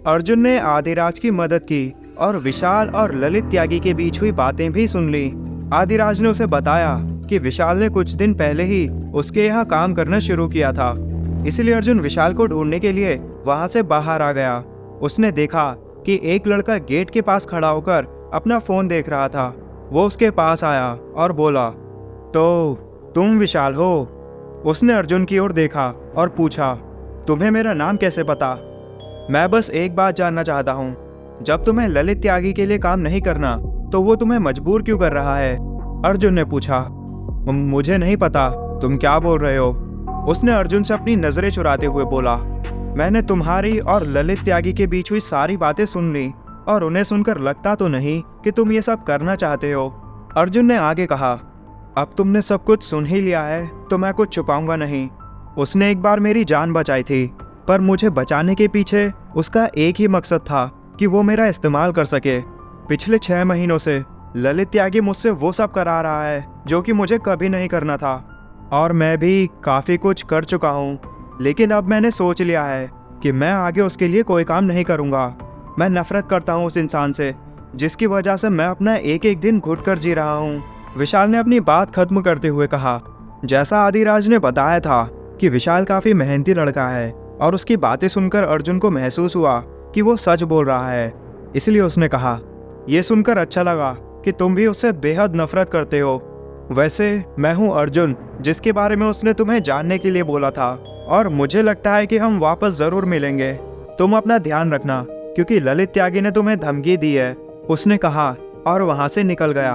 अर्जुन ने आदिराज की मदद की और विशाल और ललित त्यागी के बीच हुई बातें भी सुन ली। आदिराज ने उसे बताया कि विशाल ने कुछ दिन पहले ही उसके यहाँ काम करना शुरू किया था, इसलिए अर्जुन विशाल को ढूंढने के लिए वहां से बाहर आ गया। उसने देखा कि एक लड़का गेट के पास खड़ा होकर अपना फोन देख रहा था। वो उसके पास आया और बोला, तो तुम विशाल हो? उसने अर्जुन की ओर देखा और पूछा, तुम्हें मेरा नाम कैसे पता? मैं बस एक बात जानना चाहता हूँ, जब तुम्हें ललित त्यागी के लिए काम नहीं करना तो वो तुम्हें मजबूर क्यों कर रहा है? अर्जुन ने पूछा। मुझे नहीं पता, तुम क्या बोल रहे हो? उसने अर्जुन से अपनी नजरें चुराते हुए बोला, मैंने तुम्हारी और ललित त्यागी के बीच हुई सारी बातें सुन ली और उन्हें सुनकर लगता तो नहीं कि तुम ये सब करना चाहते हो। अर्जुन ने आगे कहा, अब तुमने सब कुछ सुन ही लिया है तो मैं कुछ छुपाऊंगा नहीं। उसने एक बार मेरी जान बचाई थी, पर मुझे बचाने के पीछे उसका एक ही मकसद था कि वो मेरा इस्तेमाल कर सके। पिछले 6 महीनों से ललित त्यागी मुझसे वो सब करा रहा है जो कि मुझे कभी नहीं करना था, और मैं भी काफ़ी कुछ कर चुका हूँ। लेकिन अब मैंने सोच लिया है कि मैं आगे उसके लिए कोई काम नहीं करूँगा। मैं नफरत करता हूँ उस इंसान से जिसकी वजह से मैं अपना एक एक दिन घुट कर जी रहा हूँ। विशाल ने अपनी बात खत्म करते हुए कहा। जैसा आदिराज ने बताया था कि विशाल काफ़ी मेहनती लड़का है, और उसकी बातें सुनकर अर्जुन को महसूस हुआ कि वो सच बोल रहा है। इसलिए उसने कहा, ये सुनकर अच्छा लगा कि तुम भी उससे बेहद नफरत करते हो। वैसे मैं हूँ अर्जुन, जिसके बारे में उसने तुम्हें जानने के लिए बोला था, और मुझे लगता है कि हम वापस ज़रूर मिलेंगे। तुम अपना ध्यान रखना, क्योंकि ललित त्यागी ने तुम्हें धमकी दी है, उसने कहा और वहाँ से निकल गया।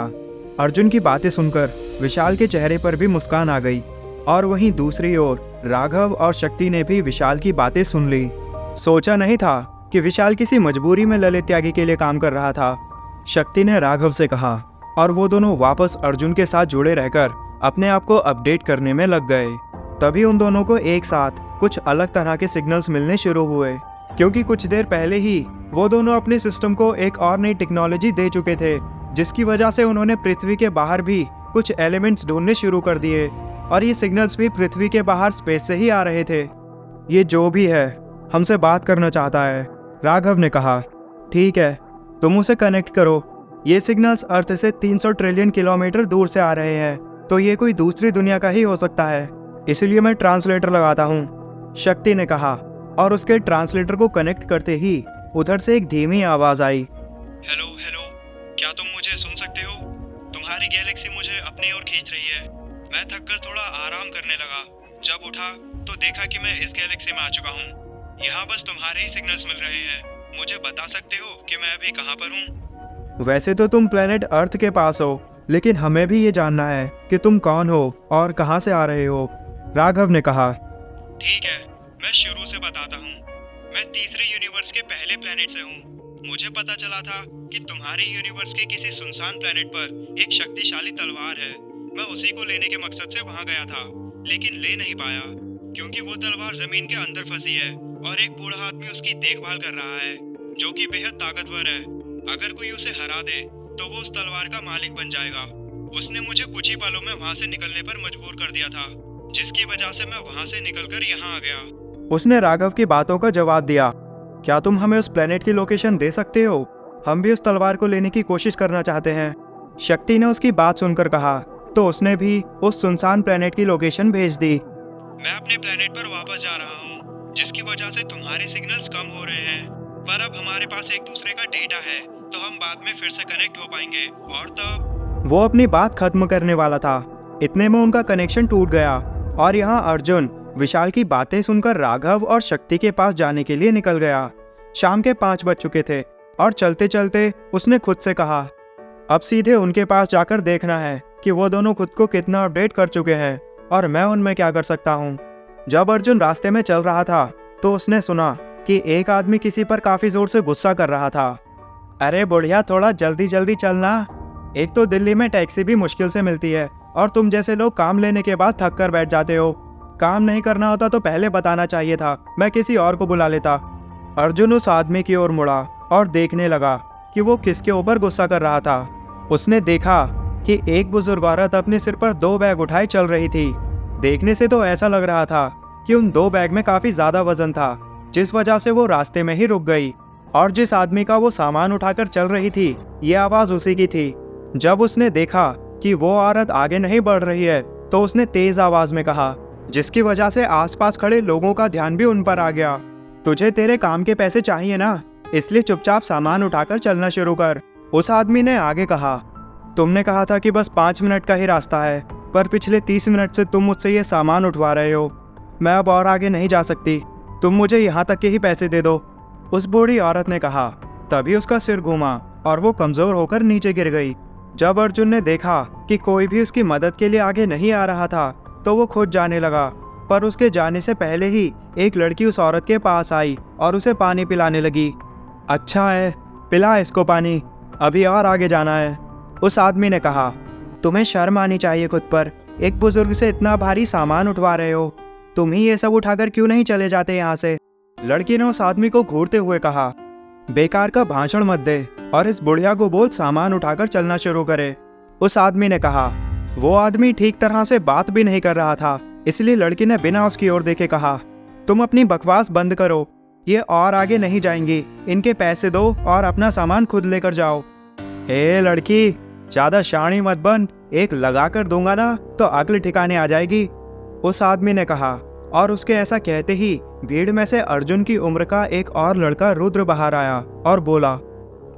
अर्जुन की बातें सुनकर विशाल के चेहरे पर भी मुस्कान आ गई, और वहीं दूसरी ओर राघव और शक्ति ने भी विशाल की बातें सुन ली। सोचा नहीं था कि विशाल किसी मजबूरी में ललित त्यागी के लिए काम कर रहा था, शक्ति ने राघव से कहा, और वो दोनों वापस अर्जुन के साथ जुड़े रहकर अपने आप को अपडेट करने में लग गए। तभी उन दोनों को एक साथ कुछ अलग तरह के सिग्नल्स मिलने शुरू हुए, क्योंकि कुछ देर पहले ही वो दोनों अपने सिस्टम को एक और नई टेक्नोलॉजी दे चुके थे, जिसकी वजह से उन्होंने पृथ्वी के बाहर भी कुछ एलिमेंट्स ढूंढने शुरू कर दिए, और ये सिग्नल्स भी पृथ्वी के बाहर स्पेस से ही आ रहे थे। ये जो भी है हमसे बात करना चाहता है, राघव ने कहा। ठीक है, तुम उसे कनेक्ट करो। ये सिग्नल्स अर्थ से 300 ट्रिलियन किलोमीटर दूर से आ रहे हैं, तो ये कोई दूसरी दुनिया का ही हो सकता है, इसलिए मैं ट्रांसलेटर लगाता हूँ, शक्ति ने कहा। और उसके ट्रांसलेटर को कनेक्ट करते ही उधर से एक धीमी आवाज़ आई। हेलो हेलो, क्या तुम मुझे सुन सकते हो? तुम्हारी गैलेक्सी मुझे अपनी ओर खींच रही है। मैं थककर थोड़ा आराम करने लगा। जब उठा तो देखा कि मैं इस गैलेक्सी में आ चुका हूँ। यहाँ बस तुम्हारे ही सिग्नल्स मिल रहे हैं। मुझे बता सकते हो कि मैं अभी कहाँ पर हूँ? वैसे तो तुम प्लेनेट अर्थ के पास हो, लेकिन हमें भी ये जानना है कि तुम कौन हो और कहाँ से आ रहे हो, राघव ने कहा। ठीक है, मैं शुरू से बताता हूँ। मैं तीसरे यूनिवर्स के पहले प्लेनेट से हूँ। मुझे पता चला था कि तुम्हारे यूनिवर्स के किसी सुनसान प्लेनेट पर एक शक्तिशाली तलवार है। मैं उसी को लेने के मकसद से वहाँ गया था, लेकिन ले नहीं पाया, क्योंकि वो तलवार जमीन के अंदर फंसी है और एक बूढ़ा आदमी उसकी देखभाल कर रहा है, जो कि बेहद ताकतवर है। अगर कोई उसे हरा दे तो वो उस तलवार का मालिक बन जाएगा। उसने मुझे कुछ ही पलों में वहाँ से निकलने पर मजबूर कर दिया था, जिसकी वजह से मैं वहाँ से निकलकर यहाँ आ गया। उसने राघव की बातों का जवाब दिया। क्या तुम हमें उस प्लेनेट की लोकेशन दे सकते हो? हम भी उस तलवार को लेने की कोशिश करना चाहते हैं, शक्ति ने उसकी बात सुनकर कहा। तो उसने भी उस सुनसान प्लेनेट की लोकेशन भेज दी। मैं अपने प्लेनेट पर वापस जा रहा हूँ, जिसकी वजह से तुम्हारे सिग्नल्स कम हो रहे हैं, पर अब हमारे पास एक दूसरे का डेटा है, तो हम बाद में फिर से कनेक्ट हो पाएंगे। और तब वो अपनी बात खत्म करने वाला था, इतने में उनका कनेक्शन टूट गया, और यहाँ अर्जुन विशाल की बातें सुनकर राघव और शक्ति के पास जाने के लिए निकल गया। शाम के 5 बज चुके थे, और चलते चलते उसने खुद से कहा, अब सीधे उनके पास जाकर देखना है कि वो दोनों खुद को कितना अपडेट कर चुके हैं, और मैं उनमें क्या कर सकता हूँ। जब अर्जुन रास्ते में चल रहा था तो उसने सुना कि एक आदमी किसी पर काफ़ी ज़ोर से गुस्सा कर रहा था। अरे बुढ़िया, थोड़ा जल्दी जल्दी चलना। एक तो दिल्ली में टैक्सी भी मुश्किल से मिलती है, और तुम जैसे लोग काम लेने के बाद थक कर बैठ जाते हो। काम नहीं करना होता तो पहले बताना चाहिए था, मैं किसी और को बुला लेता। अर्जुन उस आदमी की ओर मुड़ा और देखने लगा कि वो किसके ऊपर गुस्सा कर रहा था। उसने देखा कि एक बुजुर्ग औरत अपने सिर पर 2 बैग उठाए चल रही थी। देखने से तो ऐसा लग रहा था कि उन 2 बैग में काफ़ी ज़्यादा वजन था, जिस वजह से वो रास्ते में ही रुक गई। और जिस आदमी का वो सामान उठाकर चल रही थी, ये आवाज़ उसी की थी। जब उसने देखा कि वो औरत आगे नहीं बढ़ रही है, तो उसने तेज आवाज़ में कहा, जिसकी वजह से आसपास खड़े लोगों का ध्यान भी उन पर आ गया, तुझे तेरे काम के पैसे चाहिए ना, इसलिए चुपचाप सामान उठाकर चलना शुरू कर। उस आदमी ने आगे कहा, तुमने कहा था कि बस 5 मिनट का ही रास्ता है, पर पिछले 30 मिनट से तुम मुझसे ये सामान उठवा रहे हो। मैं अब और आगे नहीं जा सकती, तुम मुझे यहाँ तक के ही पैसे दे दो। उस बूढ़ी औरत ने कहा। तभी उसका सिर घूमा और वो कमज़ोर होकर नीचे गिर गई। जब अर्जुन ने देखा कि कोई भी उसकी मदद के लिए आगे नहीं आ रहा था, तो वो खुद जाने लगा, पर उसके जाने से पहले ही एक लड़की उस औरत के पास आई और उसे पानी पिलाने लगी। अच्छा है, पिला इसको पानी, अभी और आगे जाना है। उस आदमी ने कहा, तुम्हें शर्म आनी चाहिए खुद पर, एक बुजुर्ग से इतना भारी सामान उठवा रहे हो, तुम ही ये सब उठाकर क्यों नहीं चले जाते यहाँ से। लड़की ने उस आदमी को घूरते हुए कहा, बेकार का भाषण मत दे और इस बुढ़िया को बोल सामान उठाकर चलना शुरू करे। उस आदमी ने कहा। वो आदमी ठीक तरह से बात भी नहीं कर रहा था, इसलिए लड़की ने बिना उसकी ओर देखे कहा, तुम अपनी बकवास बंद करो, ये और आगे नहीं जाएंगी, इनके पैसे दो और अपना सामान खुद लेकर जाओ। हे लड़की, ज़्यादा शाणी मत बन, एक लगा कर दूंगा ना तो अक्ल ठिकाने आ जाएगी। उस आदमी ने कहा, और उसके ऐसा कहते ही भीड़ में से अर्जुन की उम्र का एक और लड़का रुद्र बाहर आया और बोला,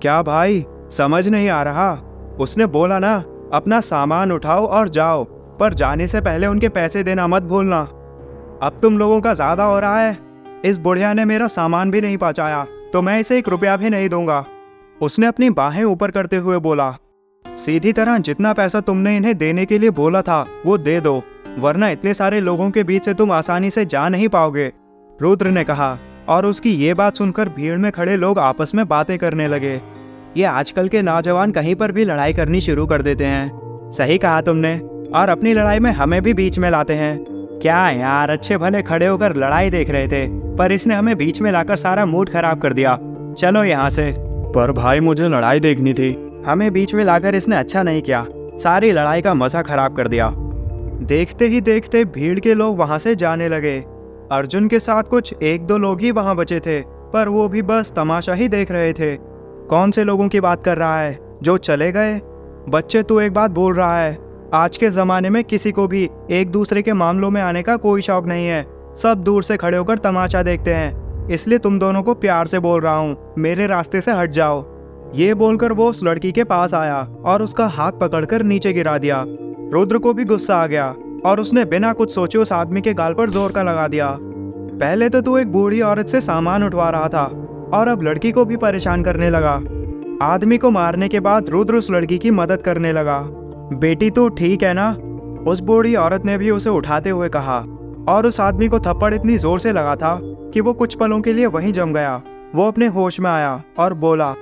क्या भाई समझ नहीं आ रहा। उसने बोला ना, अपना सामान उठाओ और जाओ, पर जाने से पहले उनके पैसे देना मत भूलना। अब तुम लोगों का ज़्यादा हो रहा है, इस बुढ़िया ने मेरा सामान भी नहीं पहुंचाया तो मैं इसे 1 रुपया भी नहीं दूंगा। उसने अपनी बाहें ऊपर करते हुए बोला, सीधी तरह जितना पैसा तुमने इन्हें देने के लिए बोला था वो दे दो, वरना इतने सारे लोगों के बीच से तुम आसानी से जा नहीं पाओगे। रुद्र ने कहा, और उसकी ये बात सुनकर भीड़ में खड़े लोग आपस में बातें करने लगे। ये आजकल के नौजवान कहीं पर भी लड़ाई करनी शुरू कर देते हैं। सही कहा तुमने, और अपनी लड़ाई में हमें भी बीच में लाते हैं। क्या यार, अच्छे भले खड़े होकर लड़ाई देख रहे थे, पर इसने हमें बीच में लाकर सारा मूड खराब कर दिया। चलो यहाँ से। पर भाई मुझे लड़ाई देखनी थी। हमें बीच में लाकर इसने अच्छा नहीं किया, सारी लड़ाई का मजा खराब कर दिया। देखते ही देखते भीड़ के लोग वहां से जाने लगे। अर्जुन के साथ कुछ 1-2 लोग ही वहां बचे थे, पर वो भी बस तमाशा ही देख रहे थे। कौन से लोगों की बात कर रहा है जो चले गए? बच्चे, तू एक बात बोल रहा है, आज के ज़माने में किसी को भी एक दूसरे के मामलों में आने का कोई शौक नहीं है, सब दूर से खड़े होकर तमाशा देखते हैं। इसलिए तुम दोनों को प्यार से बोल रहा हूँ, मेरे रास्ते से हट जाओ। ये बोलकर वो उस लड़की के पास आया और उसका हाथ पकड़कर नीचे गिरा दिया। रुद्र को भी गुस्सा आ गया और उसने बिना कुछ सोचे उस आदमी के गाल पर जोर का लगा दिया। पहले तो तू एक बूढ़ी औरत से सामान उठवा रहा था और अब लड़की को भी परेशान करने लगा। आदमी को मारने के बाद रुद्र उस लड़की की मदद करने लगा। बेटी तू ठीक है ना? उस बूढ़ी औरत ने भी उसे उठाते हुए कहा, और उस आदमी को थप्पड़ इतनी जोर से लगा था कि वो कुछ पलों के लिए वहीं जम गया। वो अपने होश में आया और बोला,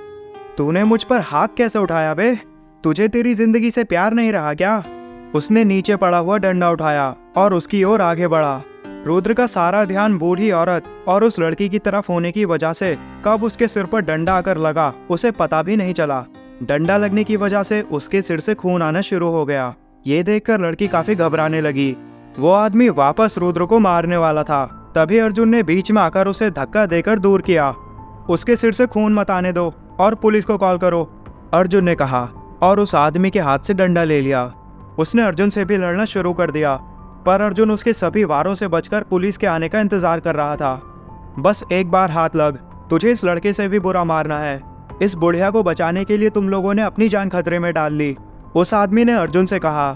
तूने मुझ पर हाथ कैसे उठाया बे? तुझे तेरी जिंदगी से प्यार नहीं रहा क्या? उसने नीचे पड़ा हुआ डंडा उठाया और उसकी ओर आगे बढ़ा। रुद्र का सारा ध्यान बूढ़ी औरत और उस लड़की की तरफ होने की वजह से कब उसके सिर पर डंडा आकर लगा उसे पता भी नहीं चला। डंडा लगने की वजह से उसके सिर से खून आना शुरू हो गया। ये देखकर लड़की काफी घबराने लगी। वो आदमी वापस रुद्र को मारने वाला था, तभी अर्जुन ने बीच में आकर उसे धक्का देकर दूर किया। उसके सिर से खून मत आने दो और पुलिस को कॉल करो, अर्जुन ने कहा, और उस आदमी के हाथ से डंडा ले लिया। उसने अर्जुन से भी लड़ना शुरू कर दिया, पर अर्जुन उसके सभी वारों से बचकर पुलिस के आने का इंतजार कर रहा था। बस एक बार हाथ लग, तुझे इस लड़के से भी बुरा मारना है। इस बुढ़िया को बचाने के लिए तुम लोगों ने अपनी जान खतरे में डाल ली। उस आदमी ने अर्जुन से कहा,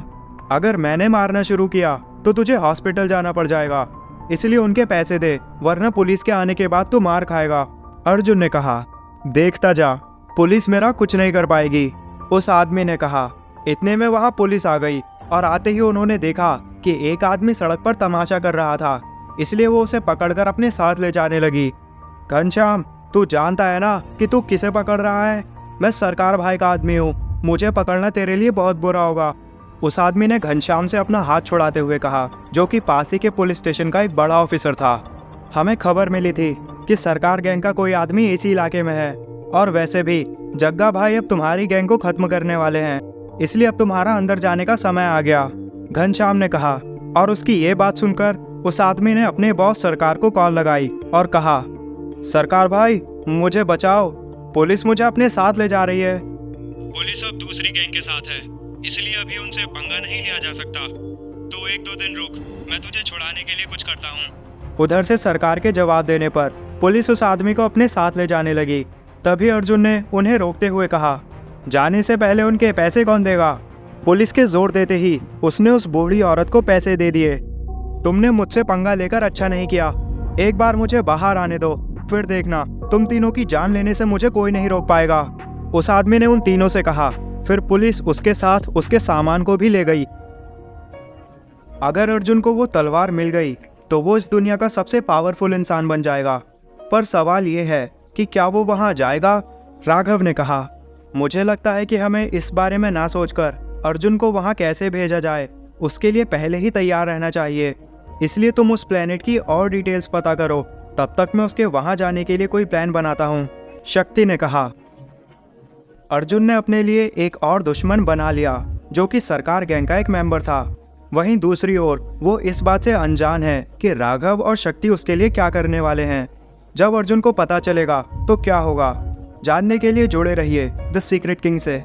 अगर मैंने मारना शुरू किया तो तुझे हॉस्पिटल जाना पड़ जाएगा, इसलिए उनके पैसे दे, वरना पुलिस के आने के बाद तू मार खाएगा। अर्जुन ने कहा, देखता जा, पुलिस मेरा कुछ नहीं कर पाएगी। उस आदमी ने कहा। इतने में वहाँ पुलिस आ गई और आते ही उन्होंने देखा कि एक आदमी सड़क पर तमाशा कर रहा था, इसलिए वो उसे पकड़कर अपने साथ ले जाने लगी। घनश्याम, तू जानता है ना कि तू किसे पकड़ रहा है? मैं सरकार भाई का आदमी हूँ, मुझे पकड़ना तेरे लिए बहुत बुरा होगा। उस आदमी ने घनश्याम से अपना हाथ छुड़ाते हुए कहा, जो कि पास ही के पुलिस स्टेशन का एक बड़ा ऑफिसर था। हमें खबर मिली थी कि सरकार गैंग का कोई आदमी इसी इलाके में है, और वैसे भी जग्गा भाई अब तुम्हारी गैंग को खत्म करने वाले हैं, इसलिए अब तुम्हारा अंदर जाने का समय आ गया, घनश्याम ने कहा। और उसकी ये बात सुनकर उस आदमी ने अपने बॉस सरकार को कॉल लगाई और कहा, सरकार भाई, मुझे बचाओ, पुलिस मुझे अपने साथ ले जा रही है। पुलिस अब दूसरी गैंग के साथ है, इसलिए अभी उनसे पंगा नहीं लिया जा सकता। तो 1-2 दिन रुक, मैं तुझे छुड़ाने के लिए कुछ करता हूँ। उधर से सरकार के जवाब देने पर पुलिस उस आदमी को अपने साथ ले जाने लगी। तभी अर्जुन ने उन्हें रोकते हुए कहा, जाने से पहले उनके पैसे कौन देगा? पुलिस के जोर देते ही उसने उस बूढ़ी औरत को पैसे दे दिए। तुमने मुझसे पंगा लेकर अच्छा नहीं किया, एक बार मुझे बाहर आने दो, फिर देखना तुम तीनों की जान लेने से मुझे कोई नहीं रोक पाएगा। उस आदमी ने उन तीनों से कहा। फिर पुलिस उसके साथ उसके सामान को भी ले गई। अगर अर्जुन को वो तलवार मिल गई तो वो इस दुनिया का सबसे पावरफुल इंसान बन जाएगा। पर सवाल ये है कि क्या वो वहाँ जाएगा? राघव ने कहा, मुझे लगता है कि हमें इस बारे में ना सोचकर अर्जुन को वहाँ कैसे भेजा जाए, उसके लिए पहले ही तैयार रहना चाहिए। इसलिए तुम उस प्लेनेट की और डिटेल्स पता करो, तब तक मैं उसके वहाँ जाने के लिए कोई प्लान बनाता हूँ, शक्ति ने कहा। अर्जुन ने अपने लिए एक और दुश्मन बना लिया जो कि सरकार गैंग का एक मेंबर था। वहीं दूसरी ओर वो इस बात से अनजान है कि राघव और शक्ति उसके लिए क्या करने वाले हैं। जब अर्जुन को पता चलेगा तो क्या होगा, जानने के लिए जुड़े रहिए द सीक्रेट किंग से।